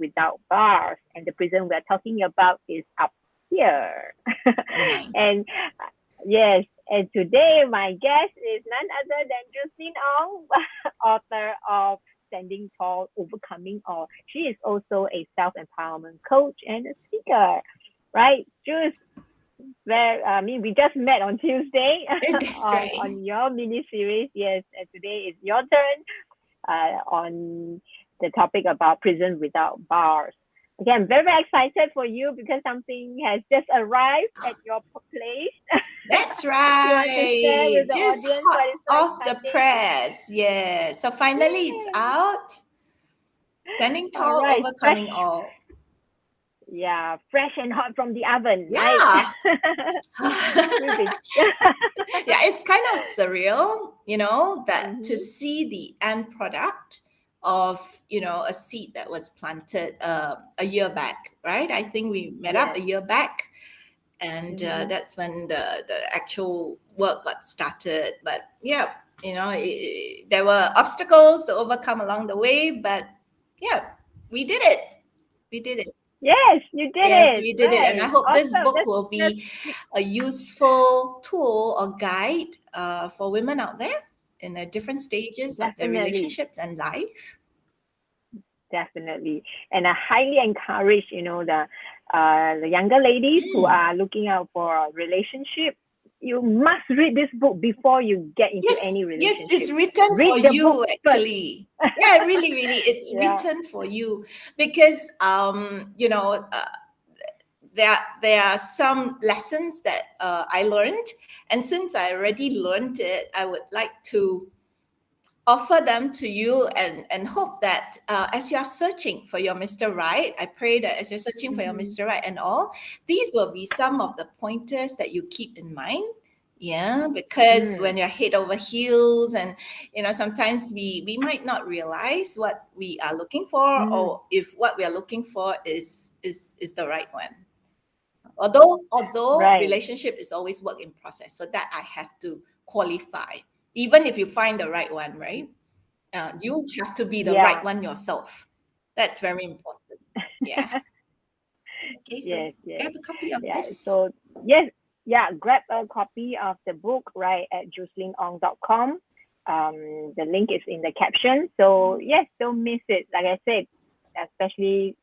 Without Bars. And the prison we're talking about is up here. Right. And yes, and today my guest is none other than Jucelyn Ong, author of Standing Tall, Overcoming All. She is also a self-empowerment coach and a speaker, right? Juice, we just met on Tuesday That's right. on your mini series. Yes, and today is your turn on the topic about prison without bars. Again, very, very excited for you because something has just arrived at your place. That's You want to share right. with the Just audience hot what is so off the exciting? press. Yeah. So finally it's Yay! out. Standing All tall, right, overcoming all. yeah, fresh and hot from the oven, right? Yeah. We've been- Yeah, it's kind of surreal, that to Mhm. see the end product of, a seed that was planted a year back, right? I think we met up Yes. a year back, and Mhm. that's when the actual work got started. But yeah, there were obstacles to overcome along the way, but yeah, we did it. We did it. Yes, you did Yes, it. we did it. And I Right. hope this Awesome. book will That's be a useful tool or guide for women out there in the different stages of their definitely. relationships and life. Definitely. And I highly encourage, the younger ladies who Mm. are looking out for a relationship. You must read this book before you get into Yes, any yes, it's relationship. written for Read the book you first. actually. Yeah, really, really, it's Yeah. written for you because there are some lessons that I learned, and since I already learned it, I would like to offer them to you and hope that as you're searching for your Mr. Right, I pray that as you're searching for your Mhm. Mr. Right and all, these will be some of the pointers that you keep in mind. Yeah, because when Mm. you're head over heels and sometimes we might not realize what we are looking for, Mhm. or if what we are looking for is the right one. Although Right. relationship is always work in process, so that I have to qualify. Even if you find the right one, right? You have to be the right Yeah. one yourself. That's very important. Yeah. Okay, so Yes, yes. grab a copy of Yeah. this. So yes, yeah, grab a copy of the book right at jucelynong.com. The link is in the caption. So yes, don't miss it. Like I said, especially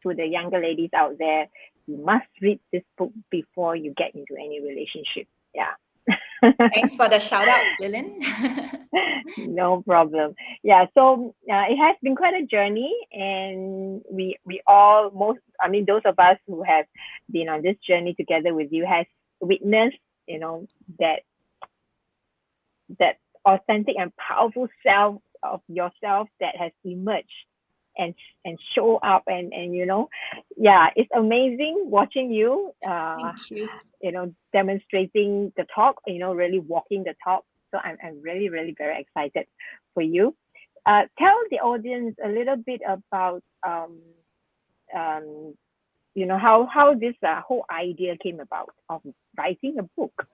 to the younger ladies out there, you must read this book before you get into any relationship. Yeah. Thanks for the shout out, Lillian. No problem. Yeah, so it has been quite a journey, and we all most I mean those of us who have been on this journey together with you has witnessed, that that authentic and powerful self of yourself that has emerged and show up, and yeah, it's amazing watching you Thank you. demonstrating the talk, really walking the talk. So I'm really, really very excited for you. Tell the audience a little bit about um, how this whole idea came about of writing a book.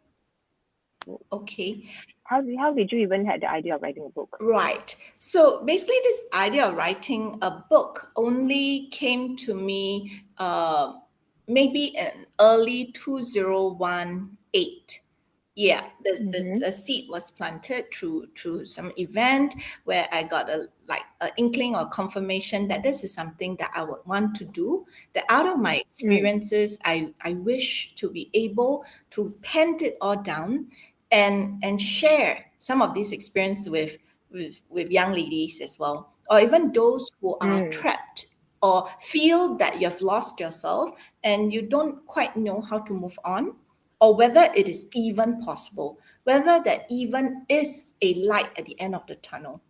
Okay. How did you even have the idea of writing a book? Right. So basically, this idea of writing a book only came to me maybe in early 2018. Yeah, Mm-hmm. the seed was planted through some event where I got a inkling or confirmation that this is something that I would want to do. That out of my Mm. experiences, I wish to be able to pen it all down and share some of these experience with young ladies as well, or even those who are Mm. trapped or feel that you've lost yourself and you don't quite know how to move on, or whether it is even possible, whether there even is a light at the end of the tunnel.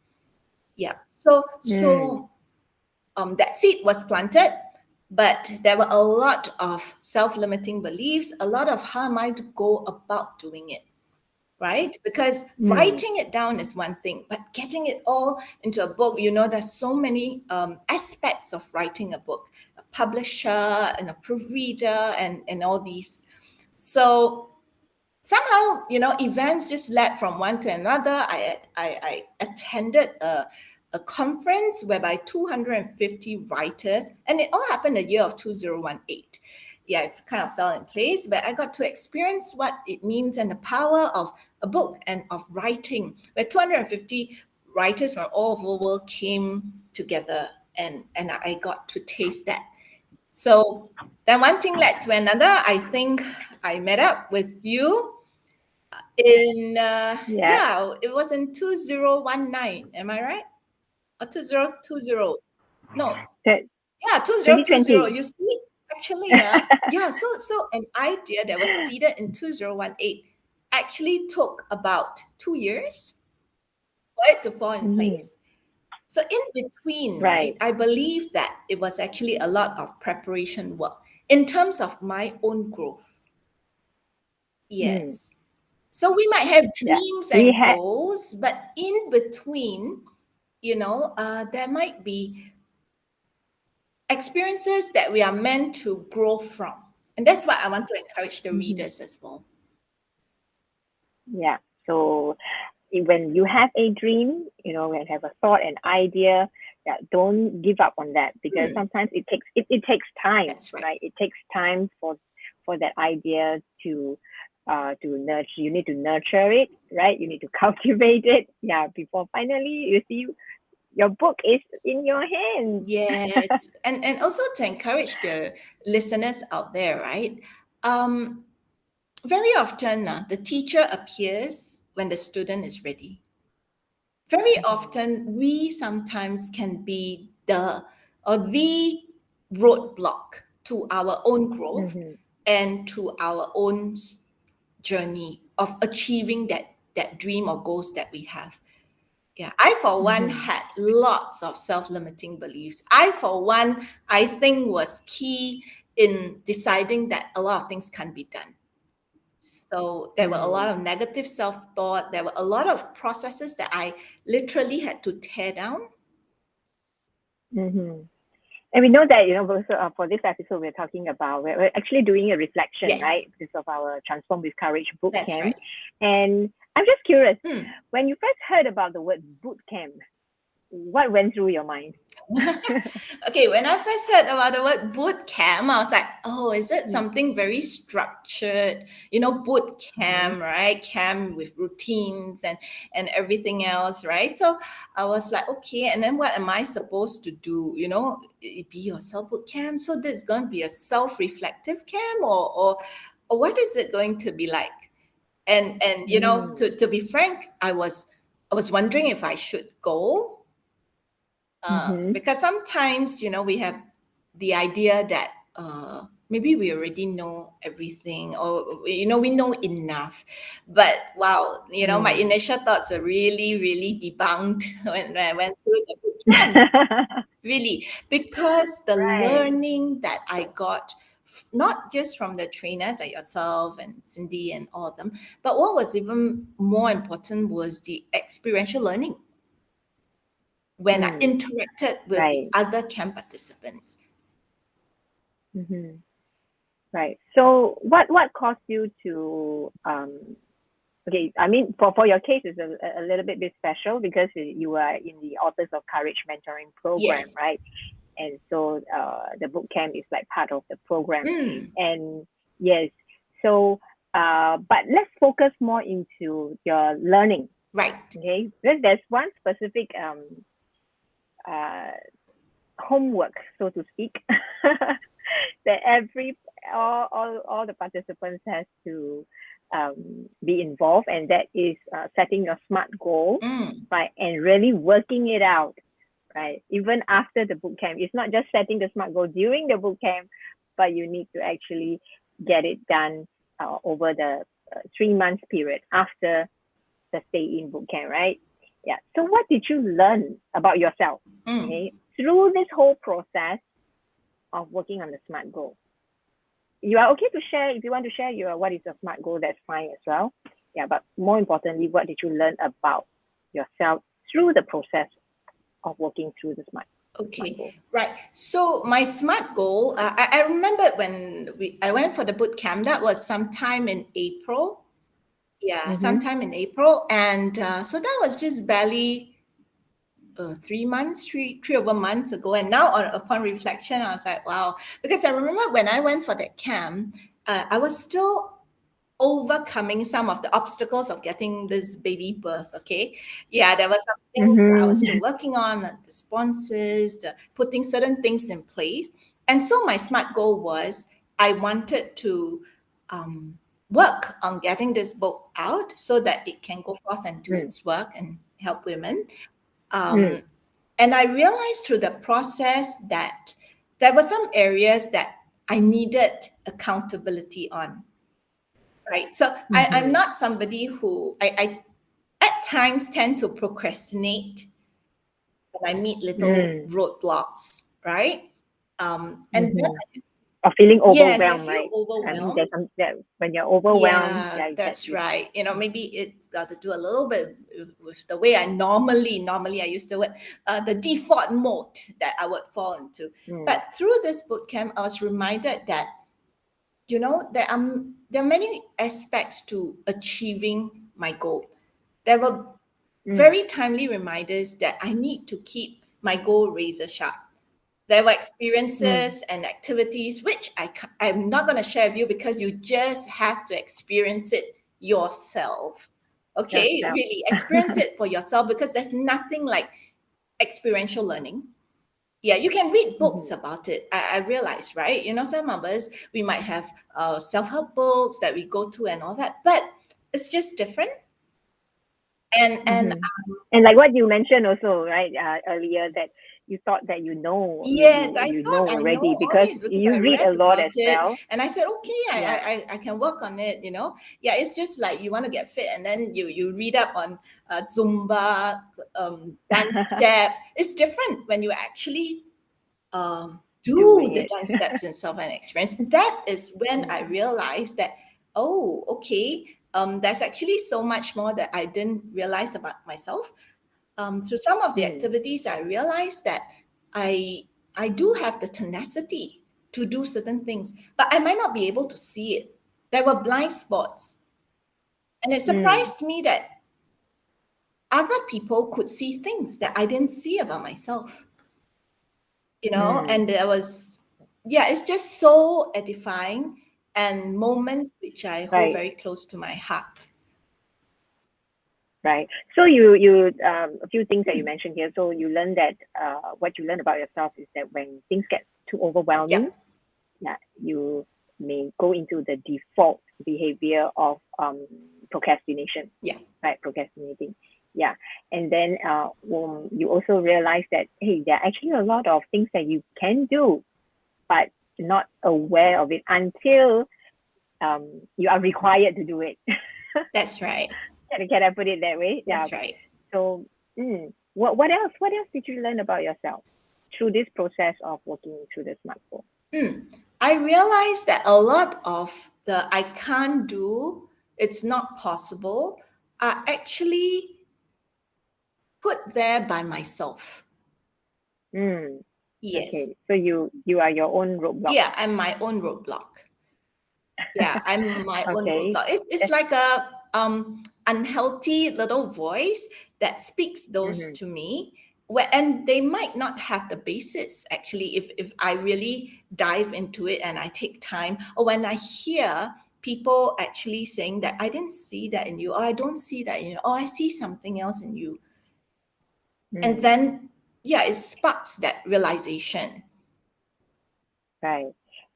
Yeah. So Mm. so that seed was planted, but there were a lot of self-limiting beliefs, a lot of how am I to go about doing it, right? Because Mm. writing it down is one thing, but getting it all into a book, there's so many aspects of writing a book, a publisher and a proofreader and all these. So somehow, events just led from one to another. I attended a conference whereby 250 writers, and it all happened the year of 2018. Yeah, it kind of fell in place, but I got to experience what it means and the power of a book and of writing, where 250 writers from all over the world came together, and I got to taste that. So then one thing led to another. I think I met up with you in Yeah. yeah, it was in 2019. Am I right? Or 2020? No, That yeah, 2020. 2020. You see, actually, yeah. So an idea that was seeded in 2018 actually took about 2 years for it to fall in Mhm. place. So in between, right, Right. I believe that it was actually a lot of preparation work in terms of my own growth. Mm. Yes. So we might have Yeah. dreams We and had. goals, but in between, there might be experiences that we are meant to grow from. And that's what I want to encourage the Mhm. readers as well. Yeah. So when you have a dream, when you have a thought, an idea, yeah, don't give up on that, because Hmm, sometimes it takes time, that's right. right? It takes time for that idea to nurture. You need to nurture it, right? You need to cultivate it, yeah, before finally you see your book is in your hands. Yes. And also to encourage the listeners out there, right? Um, very often, the teacher appears when the student is ready. Very Mhm. often we sometimes can be the roadblock to our own growth Mhm. and to our own journey of achieving that dream or goals that we have. Yeah, I for one Mhm. had lots of self-limiting beliefs. I for one, I think was key in deciding that a lot of things can't be done. So there were a lot Mm. of negative self-thought. There were a lot of processes that I literally had to tear down. Mhm. And we know that, also, for this episode, we're talking about, we're actually doing a reflection, Yes, right? Because of our Transform with Courage boot that's camp. right. And I'm just curious, Hmm. when you first heard about the word boot camp, what went through your mind? Okay, when I first heard about the word boot camp, I was like, oh, is it Mm. something very structured? Boot Mm-hmm. camp, right? Camp with routines and everything else, right? So I was like, okay, and then what am I supposed to do? Be yourself boot camp. So this is going to be a self-reflective camp, or what is it going to be like? And Mm. to be frank, I was wondering if I should go, Mm-hmm. because sometimes we have the idea that maybe we already know everything, or we know enough. But wow, my Mm. initial thoughts were really really debunked when I went through the boot camp, really, because the Right. learning that I got, not just from the trainers like yourself and Cindy and all of them, but what was even more important was the experiential learning when I Mm. interacted with the Right. other camp participants. Mm-hmm. Right. So what caused you to okay, I mean, for your case, it's a little bit special because you are in the Authors of Courage mentoring program, Yes. right? And so the boot camp is like part of the program. Mm, And yes, so but let's focus more into your learning, right. okay? There's one specific uh, homework, so to speak, that all the participants has to be involved, and that is setting your smart goal, Mm, right, and really working it out, right? Even after the boot camp, it's not just setting the smart goal during the boot camp, but you need to actually get it done over the 3 months period after the stay in boot camp, right? Yeah. So what did you learn about yourself, mm. okay, through this whole process of working on the smart goal? You are okay to share if you want to share your what is a smart goal. That's fine as well. Yeah, but more importantly, what did you learn about yourself through the process of working through the smart Okay, goal? right. So my smart goal, I remember when I went for the boot camp. That was sometime in April. Yeah, Mm-hmm. sometime in April, and so that was just barely three over months ago. And now, upon reflection, I was like, wow, because I remember when I went for that camp, I was still overcoming some of the obstacles of getting this baby birth. Okay, yeah, there were some things that I was still Mm-hmm. working on, the sponsors, putting certain things in place. And so my smart goal was I wanted to work on getting this book out so that it can go forth and do Mm, its work and help women. mm, um, and I realized through the process that there were some areas that I needed accountability on. Right. So I'm mm-hmm. not somebody who I at times tend to procrastinate when I meet little Mm, roadblocks, right? And then, mm-hmm. Or feeling yes, I overwhelmed, feel right? I mean, overwhelmed. there's some that when you're overwhelmed, Yeah, yeah, you get that's this. right. Maybe it's got to do a little bit with the way I normally I used to work, the default mode that I would fall into. Mm, But through this boot camp, I was reminded that there are many aspects to achieving my goal. There were mm, very timely reminders that I need to keep my goal razor sharp. There were mm. experiences and activities which I'm not going to share with you because you just have to experience it yourself. Okay, Yourself. really experience it for yourself because there's nothing like experiential learning. Yeah, you can read books Mm-hmm. about it. I realize, right? Some of us, we might have self-help books that we go to and all that, but it's just different. And Mm-hmm. And like what you mentioned also, right, earlier that you thought that yes, I you thought know I know already all because this because I you read read a lot about as it, well. and I said, okay, Yeah. I can work on it. Yeah, it's just like you want to get fit, and then you read up on Zumba, dance steps. It's different when you actually do Doing the it. dance steps in self and experience. That is when I Mm, realized that, oh, okay, there's actually so much more that I didn't realize about myself. Through some of the mm, activities, I realized that I I do have the tenacity to do certain things, but I might not be able to see it. There were blind spots, and it mm, surprised me that other people could see things that I didn't see about myself. mm. And there was, yeah, it's just so edifying and moments which I hold Right. very close to my heart. Right. So you a few things that you Hmm. mentioned here. So you learn that what you learn about yourself is that when things get too overwhelming, Yep. yeah, you may go into the default behavior of procrastination, Yeah. right? Procrastinating. Yeah. And then you also realize that hey, there are actually a lot of things that you can do, but not aware of it until you are required to do it. That's right. Can I put it that way? Yeah. That's right. So, what else? What else did you learn about yourself through this process of working through the smart goal? I realized that a lot of the I can't do, it's not possible, are actually put there by myself. Mm, Yes. okay, so you are your own roadblock. Yeah, I'm my own roadblock. Yeah, I'm my own Okay. roadblock. It's That's, like a unhealthy little voice that speaks those mm-hmm, to me. And they might not have the basis actually if I really dive into it and I take time, or when I hear people actually saying that I didn't see that in you, or I don't see that in you, or I see something else in you. And mm, then yeah, it sparks that realization. right.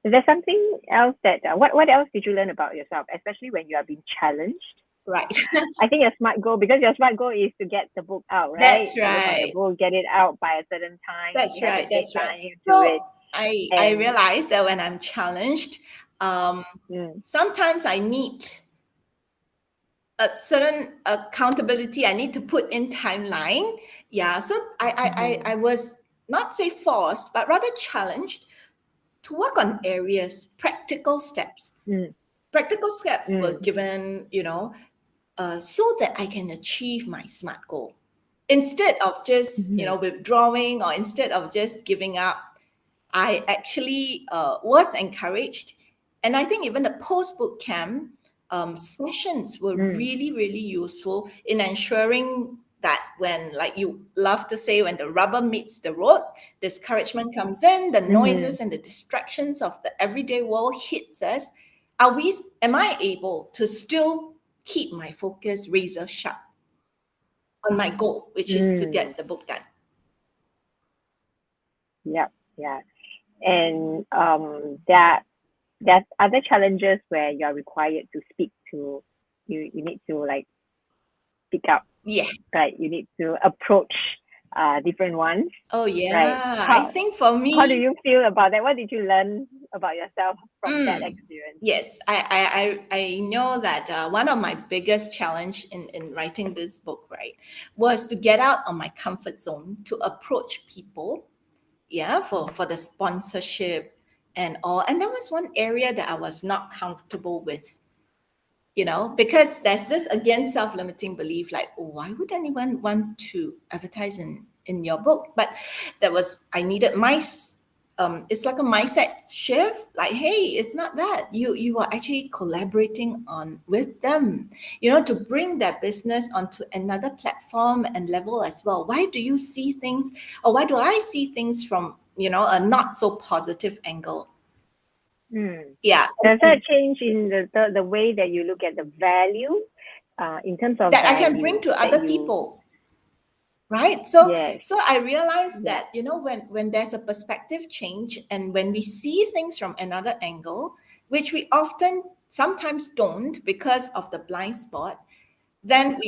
Is there something else that what else did you learn about yourself, especially when you are being challenged? Right. I think your smart goal, because your smart goal is to get the book out, right? That's To work on the right. book, get it out by a certain time, and That's you have a right. That's right. deadline to So it. I And realize that when I'm challenged, um, mm, sometimes I need a certain accountability. I need to put in timeline. Yeah. So I mm-hmm, was not say forced, but rather challenged to work on areas, practical steps. mm, Practical steps were mm, given, so that I can achieve my SMART goal. Instead of just, mm-hmm, withdrawing, or instead of just giving up, I actually was encouraged. And I think even the post boot camp sessions were mm, really, really useful in ensuring that when, like you love to say, when the rubber meets the road, discouragement comes in, the Mm-hmm. noises and the distractions of the everyday world hits us, am I able to still keep my focus razor sharp on my goal, which is to Mm. get the book done? Yep. Yeah. And that there's other challenges where you're required to speak to you need to like speak up, Yeah. right? You need to approach different ones, Oh right? yeah. I think for How do me, you feel about that? What did you learn about yourself from that experience? yes, I know that one of my biggest challenge in writing this book, right, was to get out of my comfort zone, to approach people, yeah, for the sponsorship and all. And that was one area that I was not comfortable with, because there's this, again, self-limiting belief, like, oh, why would anyone want to advertise in your book? But I needed it's like a mindset shift, like, hey, it's not that you are actually collaborating on with them, to bring their business onto another platform and level as well. Why do you see things, or why do I see things from, a not so positive angle? Hmm. Yeah. Does that change in the way that you look at the value, in terms of That I can bring value to that other you, people, right? so yes, so I realized yeah, that, when there's a perspective change, and when we see things from another angle, which we often sometimes don't because of the blind spot, then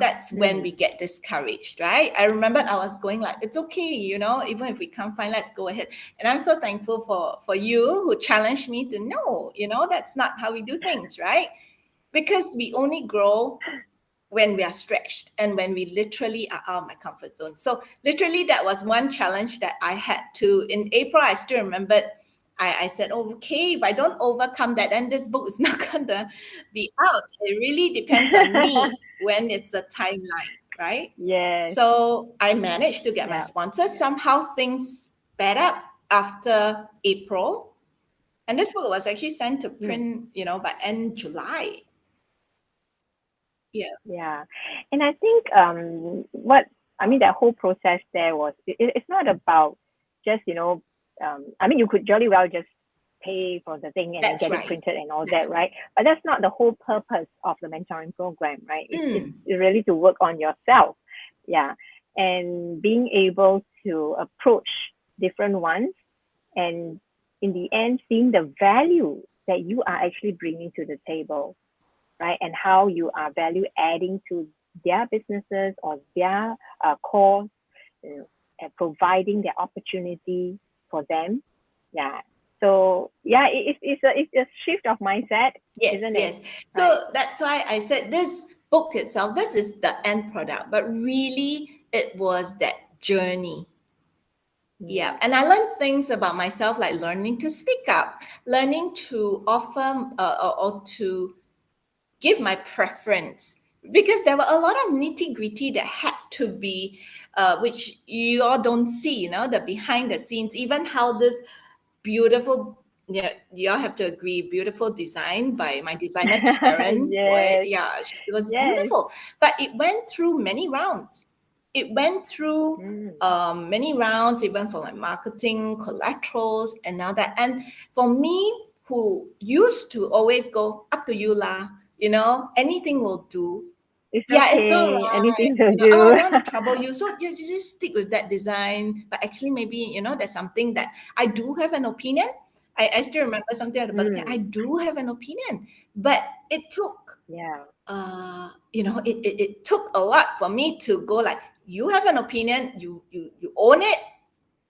that's when we mm, get discouraged, right? I remember I was going like, it's okay, even if we can't find, let's go ahead. And I'm so thankful for you, who challenged me to, no, that's not how we do things, right? Because we only grow when we are stretched and when we literally are out of my comfort zone. So literally, that was one challenge that I had to, in April, I still remembered. I said, oh, okay, if I don't overcome that, then this book is not gonna be out. It really depends on me when it's the timeline, right? yes, So I managed to get my yeah, sponsors. Somehow things sped up after April. And this book was actually sent to mm, print, by end July. Yeah. yeah. And I think what I mean, that whole process there was it's not about just I mean, you could jolly well just pay for the thing and then That's get it right. printed and all That's that, right? right. But that's not the whole purpose of the mentoring program, right? It's Mm. really to work on yourself, yeah, and being able to approach different ones, and in the end, seeing the value that you are actually bringing to the table, right? And how you are value adding to their businesses or their cause, and providing the opportunity for them. Yeah. So yeah, it's a shift of mindset, Yes, isn't it? yes. Right. So that's why I said this book itself, this is the end product, but really it was that journey. Yeah. Mm. And I learned things about myself, like learning to speak up, learning to offer, or to give my preference, because there were a lot of nitty gritty that had to be, which you all don't see, the behind the scenes, even how this beautiful, yeah, you all have to agree, beautiful design by my designer Karen. Boy, Yes. yeah, it was Yes. beautiful, but it went through many rounds. It went through Mm. many rounds, even for my marketing collaterals and now that. And for me, who used to always go, up to you lah, anything will do. It's Yeah, it's all okay. right. Anything to Oh, I do. don't want to trouble you. So you just stick with that design. But actually, maybe, there's something that I do have an opinion. I still remember something at the bottom. I Mm. do have an opinion. But it took, Yeah. it took a lot for me to go like, you have an opinion, you own it,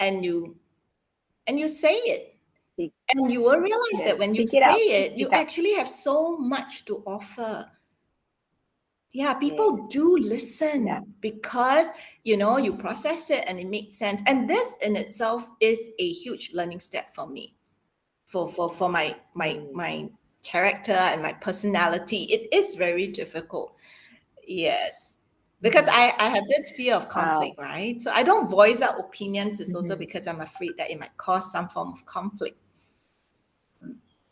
and you say it. Speak. And you will realize Yes. that when you Speak it out. say it, you Speak up. actually have so much to offer. Yeah, Yes. people do Yeah. listen because you process it and it makes sense. And this in itself is a huge learning step for me, for my my Mm. my character and my personality. It is very difficult. Yes. Because Mm-hmm. I have this fear of Wow. conflict, right? So I don't voice out opinions. It's also Mm-hmm. because I'm afraid that it might cause some form of conflict.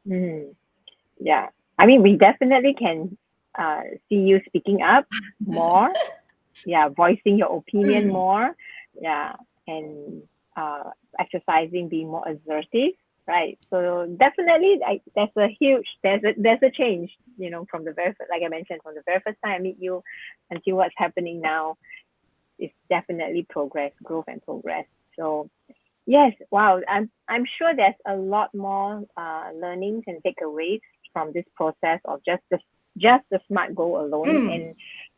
Mm-hmm. Yeah. I mean, we definitely can see you speaking up more, voicing your opinion Mm. more, yeah, and uh, exercising, being more assertive, right? So definitely, there's a change, from the very first, like I mentioned, from the very first time I meet you until what's happening now. It's definitely progress, growth, and progress. So yes, wow, I'm sure there's a lot more learnings and takeaways from this process of just the smart goal alone. Mm.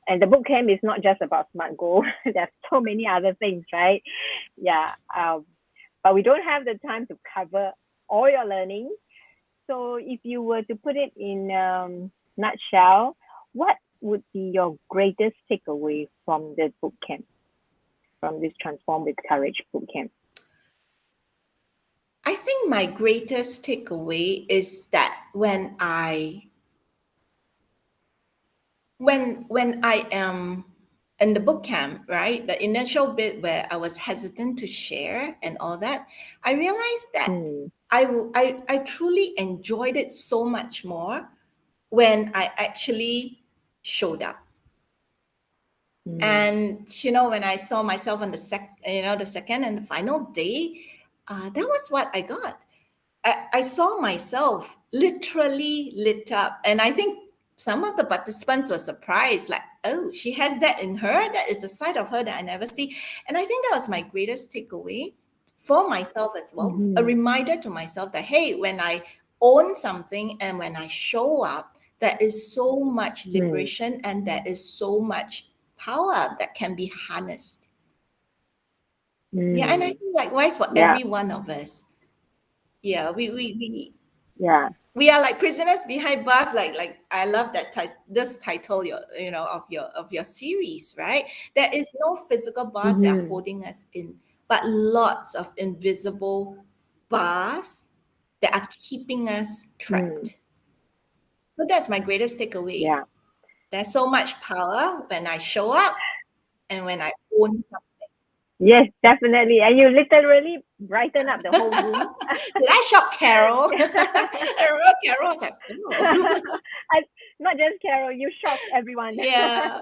And the boot camp is not just about smart goal. There's so many other things, right? Yeah. But we don't have the time to cover all your learning. So if you were to put it in nutshell, what would be your greatest takeaway from the boot camp, from this Transform with Courage boot camp? I think my greatest takeaway is that when I am in the boot camp, right, the initial bit where I was hesitant to share and all that, I realized that Mm, I truly enjoyed it so much more when I actually showed up. mm, And when I saw myself on the second and final day, that was what I got. I saw myself literally lit up. And I think some of the participants were surprised, like, oh, she has that in her. That is a side of her that I never see. And I think that was my greatest takeaway for myself as well. A mm-hmm, reminder to myself that, hey, when I own something and when I show up, there is so much mm, liberation and there is so much power that can be harnessed. Yeah, and I mm. think likewise for Yeah, every one of us. Yeah, yeah. we are like prisoners behind bars, like I love that this title of your series, right? There is no physical bars that are Mm-hmm, holding us in, but lots of invisible bars that are keeping us mm, trapped. So that's my greatest takeaway. yeah. There's so much power when I show up and when I own Yes, definitely. And you literally brighten up the whole room. something. Did I shock Carol? I remember Carol was like, oh. I, Not just Carol, you shock everyone Yeah.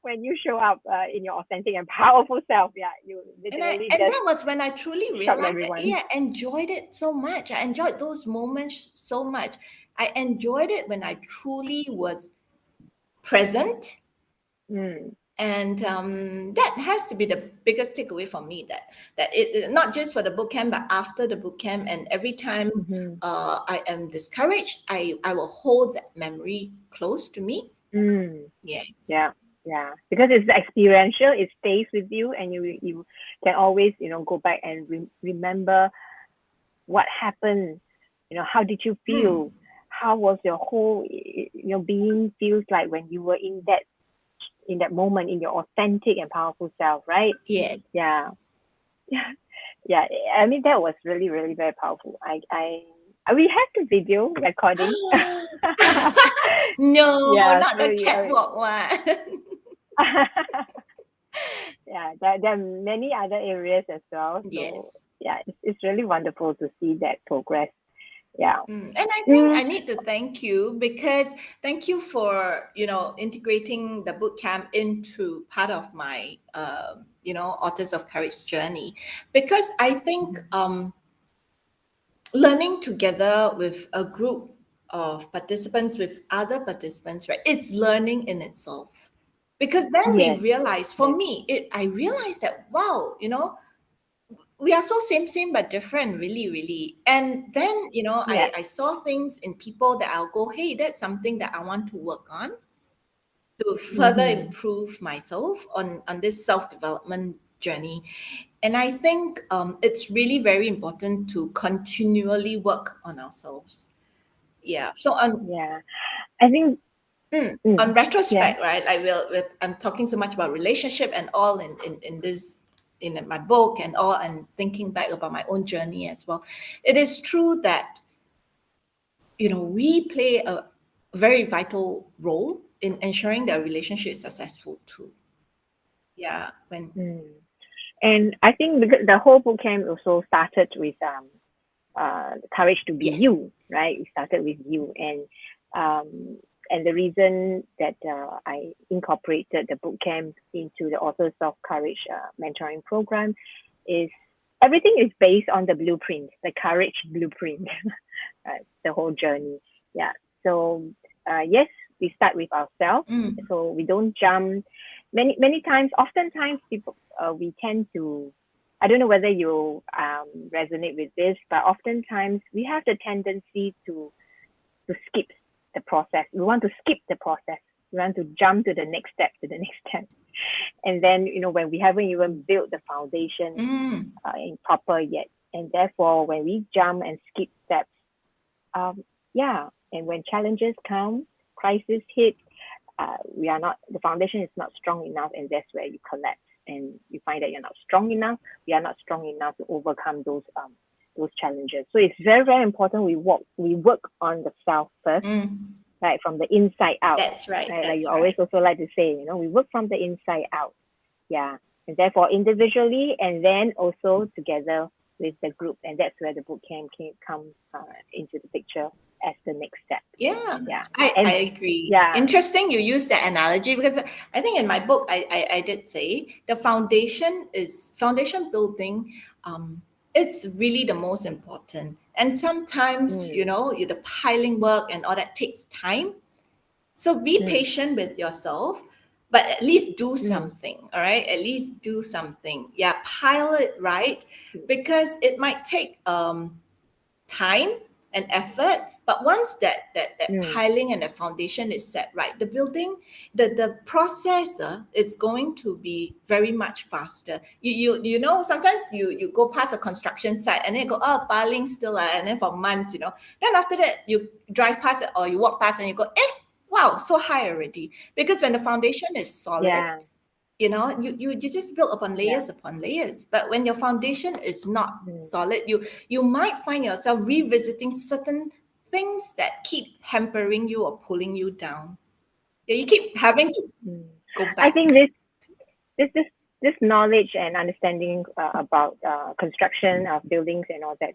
when you show up in your authentic and powerful self. Yeah, you And I literally and just that was when I truly shock realized that, everyone. yeah, I enjoyed it so much. I enjoyed those moments so much. I enjoyed it when I truly was present. Mm, And that has to be the biggest takeaway for me, that not just for the boot camp, but after the boot camp. And every time mm-hmm, I am discouraged, I will hold that memory close to me. mm. Yes. Yeah, yeah. Because it's experiential, it stays with you, and you can always go back and remember what happened. How did you Mm, feel? How was your whole being feels like when you were in that moment, in your authentic and powerful self, right? yes. Yeah. Yeah. Yeah. I mean, that was really, really very powerful. We have the video recording. No, Yeah. not So the catwalk one. yeah, there are many other areas as well. So Yes. yeah, it's really wonderful to see that progress. Yeah. And I think Mm, I need to thank you, because thank you for integrating the boot camp into part of my Authors of Courage journey, because I think learning together with a group of participants, with other participants, right, it's learning in itself. Because then we yes. realize, for Yes. me, I realized that, wow, we are so same but different, really, really. And then Yeah. I saw things in people that I'll go, hey, that's something that I want to work on to further Mm-hmm. improve myself on this self-development journey. And I think it's really very important to continually work on ourselves. Yeah, so Yeah. I think. on Yeah. retrospect, right, I'm talking so much about relationship and all in this, in my book and all, and thinking back about my own journey as well. It is true that we play a very vital role in ensuring that a relationship is successful too. Yeah, when Mm. And I think because the whole boot camp also started with courage to be yes. you, right? It started with you, and and the reason that I incorporated the boot camp into the Author Self Courage mentoring program is everything is based on the blueprint, the courage blueprint, the whole journey. Yeah. So yes, we start with ourselves. So we don't jump. Many times, oftentimes, people we tend to. I don't know whether you resonate with this, but oftentimes we have the tendency to skip the process. We want to skip the process. We want to jump to the next step, and then when we haven't even built the foundation in proper yet, and therefore when we jump and skip steps, yeah, and when challenges come, crisis hit, the foundation is not strong enough, and that's where you collapse, and you find that you're not strong enough. We are not strong enough to overcome those challenges. So it's very, very important we work on the self first, right, from the inside out. That's right. Right? That's like you right. always also like to say, we work from the inside out. Yeah. And therefore individually and then also together with the group. And that's where the boot camp can come into the picture as the next step. Yeah, Yeah. I agree. Yeah. Interesting you use that analogy, because I think in my book I did say the foundation building. It's really the most important. And sometimes, the piling work and all that takes time. So be patient with yourself, but at least do something, all right? At least do something. Yeah, pile it right, because it might take time and effort, but once that piling and the foundation is set right, the building, the process is going to be very much faster. Sometimes you go past a construction site and then you go, oh, piling still, and then for months, then after that you drive past it or you walk past and you go, wow, so high already. Because when the foundation is solid, Yeah. you just build upon layers upon layers. But when your foundation is not solid, you might find yourself revisiting certain things that keep hampering you or pulling you down. Yeah, you keep having to go I back. think this knowledge and understanding about construction of buildings and all that.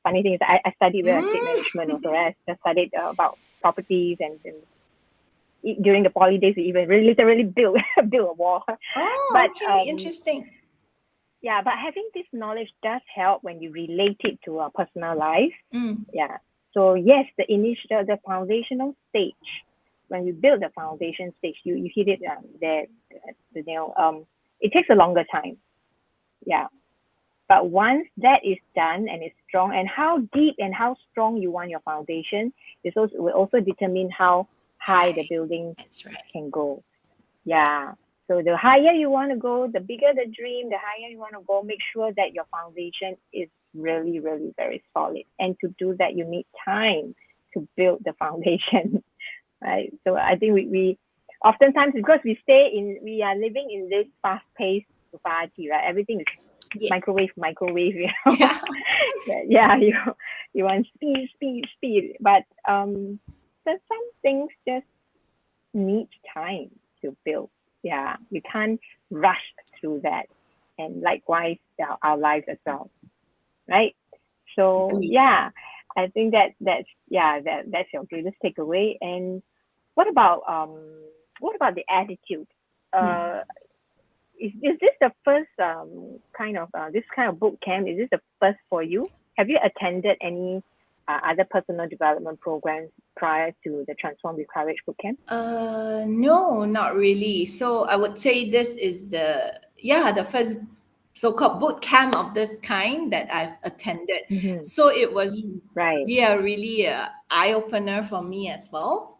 Funny thing is, I studied real estate management also. Right? I studied about properties, and during the poly days, we even really literally build a wall. Oh, But okay, interesting. yeah, but having this knowledge does help when you relate it to our personal life. Yeah. So yes, the foundational stage, when you build the foundation stage, you hit it there, the nail. It takes a longer time. Yeah. But once that is done and it's strong, and how deep and how strong you want your foundation will also determine how high the building That's right. can go. Yeah. So the higher you want to go, the bigger the dream, the higher you want to go, make sure that your foundation is really, really very solid. And to do that, you need time to build the foundation, right? So I think we oftentimes, because we are living in this fast-paced society, right? Everything is microwave, Yeah. Yeah, you want speed. But there's some things just need time to build. Yeah, you can't rush through that. And likewise, our lives as well, right? So yeah, I think that's your greatest takeaway. And what about the attitude? Is this the first this kind of boot camp? Is this the first for you? Have you attended any other personal development programs prior to the Transform with Courage boot camp? No, not really. So I would say this is the first so-called boot camp of this kind that I've attended. So it was Right. really a eye-opener for me as well.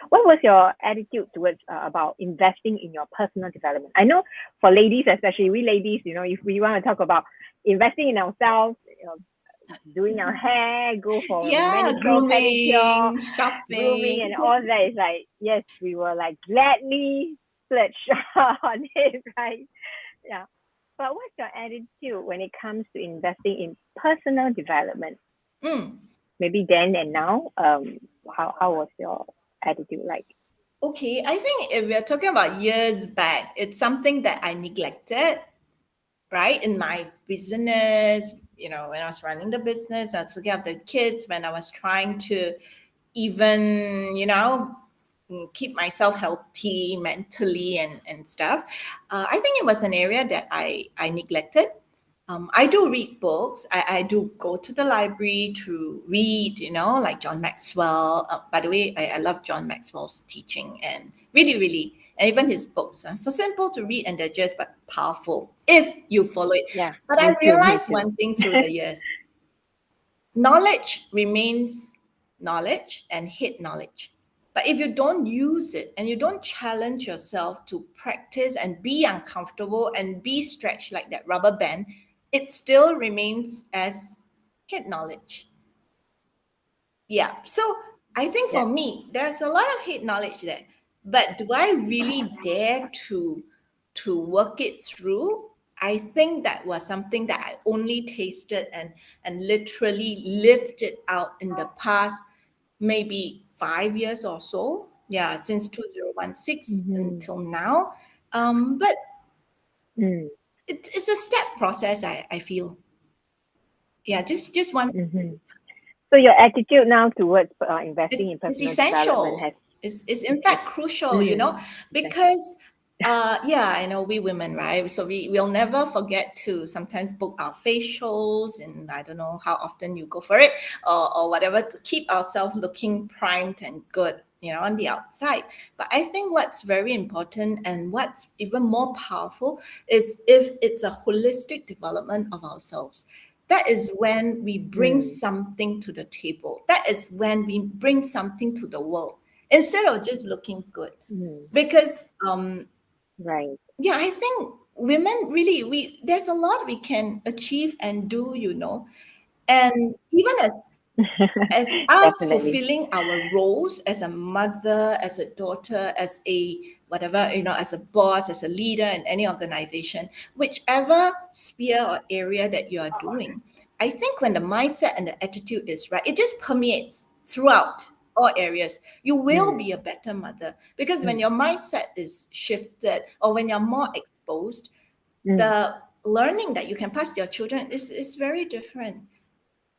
What was your attitude towards about investing in your personal development? I know for ladies, especially we ladies, if we want to talk about investing in ourselves, doing our hair, go for manicure, pedicure, Grooming, grooming, shopping. and all that is like, yes, we will like gladly splurge on it, right? Yeah. But what's your attitude when it comes to investing in personal development? Maybe then and now, how was your attitude like? Okay, I think if we're talking about years back, it's something that I neglected, right? In my business, when I was running the business, I was looking after the kids, when I was trying to, even, keep myself healthy mentally and stuff. I think it was an area that I neglected. I do read books. I do go to the library to read, like John Maxwell. By the way, I love John Maxwell's teaching and really, really, and even his books. So simple to read and digest, but powerful if you follow it. Yeah, But I me too, me realized too. one thing through the years: knowledge remains knowledge and hate knowledge. But if you don't use it and you don't challenge yourself to practice and be uncomfortable and be stretched like that rubber band, it still remains as head knowledge. Yeah. So I think Yeah. for me, there's a lot of head knowledge there. But do I really dare to work it through? I think that was something that I only tasted and literally lived it out in the past maybe 5 years or so. Yeah, since 2016 Mm-hmm. until now. But Mm, it's a step process, I feel. Yeah, just one. mm-hmm. So your attitude now towards it's investing in it's personal development has essential. It's in fact crucial, mm, okay. because yeah, I know we women, right? So we'll never forget to sometimes book our facials, and I don't know how often you go for it, or whatever, to keep ourselves looking primed and good, on the outside. But I think what's very important and what's even more powerful is if it's a holistic development of ourselves. That is when we bring Mm, something to the table. That is when we bring something to the world instead of just looking good. mm, Because right. yeah, I think women really, we there's a lot we can achieve and do, and even as it's us Definitely. fulfilling our roles as a mother, as a daughter, as a whatever, as a boss, as a leader in any organization, whichever sphere or area that you are doing. I think when the mindset and the attitude is right, it just permeates throughout all areas. You will Mm, be a better mother, because when mm, your mindset is shifted, or when you're more exposed, mm, the learning that you can pass to your children is very different.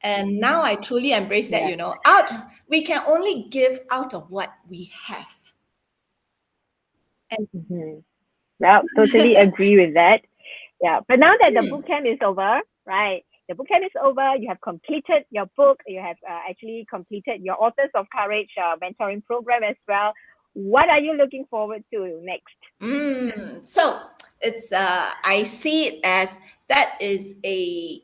And now I truly embrace that, yeah. out we can only give out of what we have. And Mm-hmm. Well, totally agree with that. Yeah. But now that the hmm, boot camp is over, right? The boot camp is over. You have completed your book. You have actually completed your Authors of Courage mentoring program as well. What are you looking forward to next? so it's I see it as that is a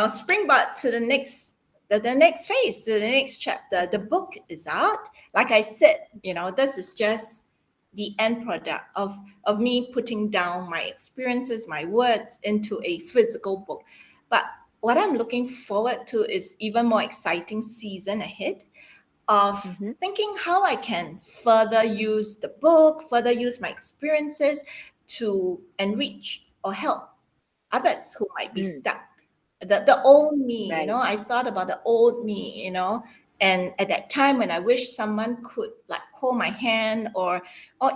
springboard to the next phase, to the next chapter. The book is out. Like I said, this is just the end product of me putting down my experiences, my words into a physical book. But what I'm looking forward to is even more exciting season ahead of Mm-hmm. thinking how I can further use the book, further use my experiences to enrich or help others who might be Mm, stuck. The old me, right. I thought about the old me, and at that time when I wish someone could like hold my hand, or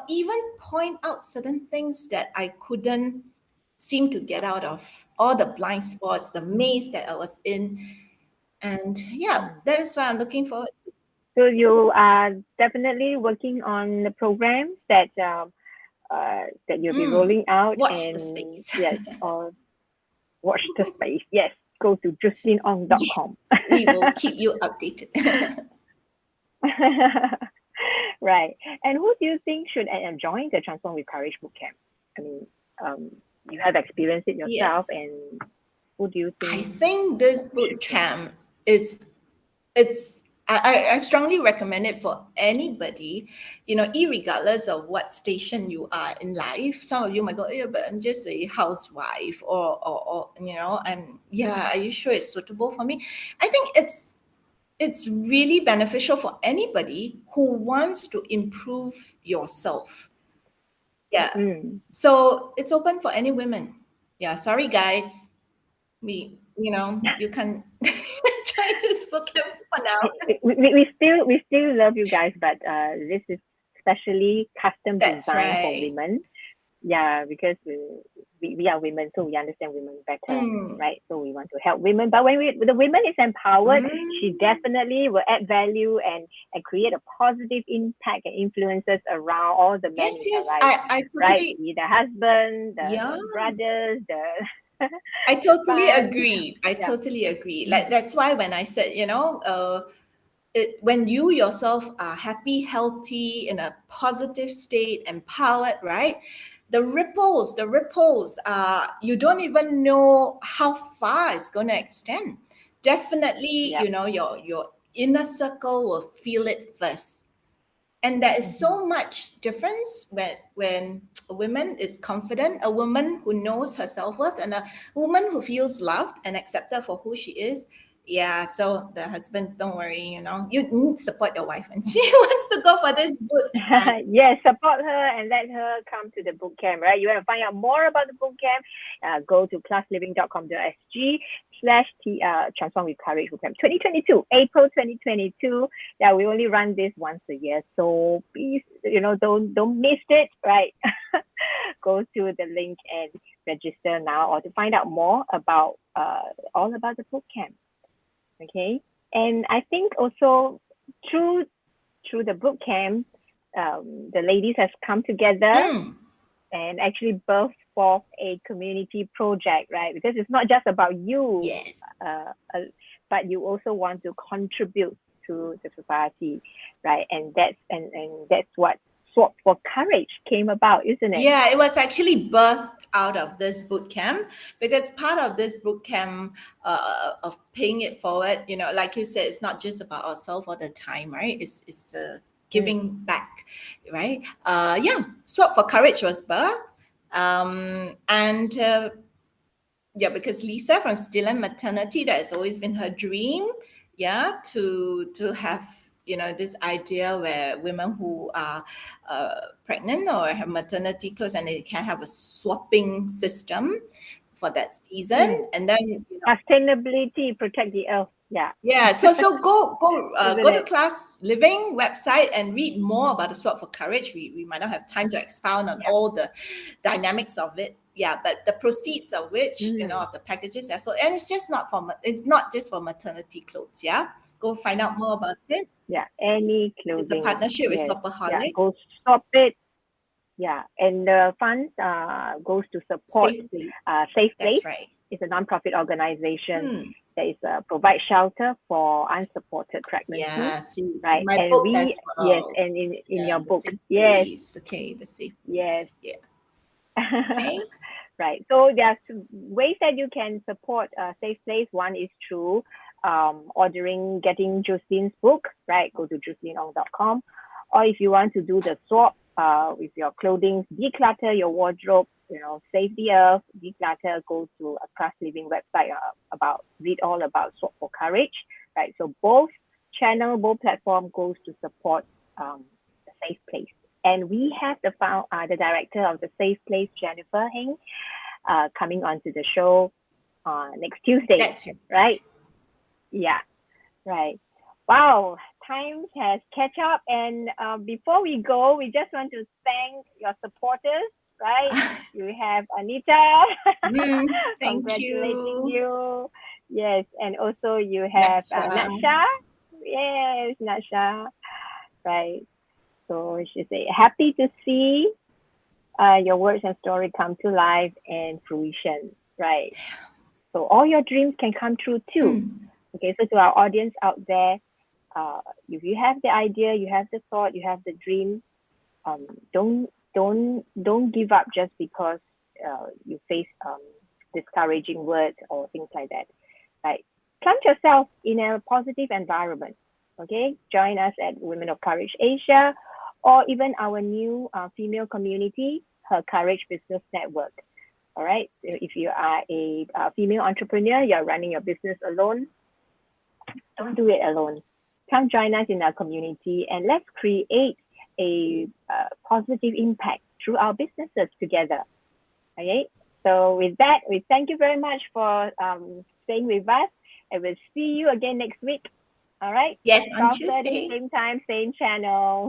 even point out certain things that I couldn't seem to get out of, all the blind spots, the maze that I was in. And yeah, Mm. that is what I'm looking forward to. So you are definitely working on the programs that you'll be Mm, rolling out, watch the and space. yes, or watch the space. Yes, go to jucelynong.com. Yes, we will keep you updated. Right. And who do you think should join the Transform with Courage bootcamp? I mean, um, you have experienced it yourself, Yes. and who do you I think think this should boot join? camp is it's I strongly recommend it for anybody, irregardless of what station you are in life. Some of you might go, yeah, but I'm just a housewife, or and yeah, are you sure it's suitable for me? I think it's really beneficial for anybody who wants to improve yourself. Yeah. Mm. So it's open for any women. Yeah, sorry guys. You can try this book camp for now. We still love you guys, but this is specially custom That's designed for right. women. Yeah, because we are women, so we understand women better, Mm. right? So we want to help women. But when the women is empowered, she Mm. definitely will add value and create a positive impact and influences around all the men Yes, in her yes. life, I right? totally, Be the husband, yeah. the brothers, the I totally sons. agree. I Yeah. totally agree. Like Mm. that's why when I said, when you yourself are happy, healthy, in a positive state, empowered, right? The ripples, you don't even know how far it's going to extend. Definitely, Yep. your inner circle will feel it first. And there is Mm-hmm. so much difference when a woman is confident, a woman who knows her self-worth, and a woman who feels loved and accepted for who she is. Yeah, so the husbands, don't worry, you need to support your wife, and she wants to go for this boot camp. Yes, support her and let her come to the boot camp, right? You want to find out more about the boot camp? Go to clasliving.com.sg/transform with courage boot camp 2022, April 2022. Yeah, we only run this once a year, so please, don't miss it, right? Go to the link and register now, or to find out more about all about the boot camp. Okay, and I think also through through the boot camp, the ladies has come together Mm, and actually birthed forth a community project, right? Because it's not just about you, yes. but you also want to contribute to the society, right? And that's what Swap for Courage came about, isn't it? Yeah, it was actually birthed out of this boot camp, because part of this boot camp, of paying it forward, like you said, it's not just about ourselves all the time, right? It's the Mm, giving back, right? Yeah, Swap for Courage was birthed. And yeah, because Lisa from Still and Maternity, that has always been her dream, yeah, to have this idea where women who are pregnant or have maternity clothes, and they can have a swapping system for that season, mm. and then Sustainability, protect the earth. Yeah, yeah, so go isn't to it? Class Living website and read more about the Sword for Courage. We might not have time to expound on Yeah. all the dynamics of it. Yeah, but the proceeds of which, Mm. of the packages, that's so, and it's not just for maternity clothes. Yeah, go find out more about it. Yeah, any It's a clothing. partnership with Yes. Yeah, Shopaholic. go stop it. Yeah, and the funds goes to support Safe Place. Safe Place. That's right. It's a non-profit organization Hmm. that is provide shelter for unsupported pregnancy, Yeah. See, in right? my And book as we, yes, well. and in Yeah, your the book, Safe yes, Place. Okay, the Safe yes. Place. Yeah. Okay. Right. So there's ways that you can support Safe Place. One is through getting Jucelyn's book, right? Go to jucelynong.com. Or if you want to do the swap with your clothing, declutter your wardrobe, save the earth, declutter, go to a Class Living website read all about Swap for Courage, right? So both platform goes to support the Safe Place. And we have the director of the Safe Place, Jennifer Heng, coming onto the show next Tuesday, That's right. right? Yeah, right. Wow, time has catch up. And before we go, we just want to thank your supporters, right? You have Anita Thank congratulating you, you. Yes, and also you have Naksha. Natsha. Yes, Natsha. Right. So she say happy to see your words and story come to life and fruition. Right. So all your dreams can come true too. Mm. Okay, so to our audience out there, if you have the idea, you have the thought, you have the dream, um, don't give up just because you face discouraging words or things like that. Right? Plant yourself in a positive environment. Okay, join us at Women of Courage Asia, or even our new female community, Her Courage Business Network. All right. So if you are a female entrepreneur, you're running your business alone, don't do it alone. Come join us in our community and let's create a positive impact through our businesses together. Okay. So with that, we thank you very much for staying with us, and we'll see you again next week. All right. Yes, on 12:30, Tuesday. same time, same channel.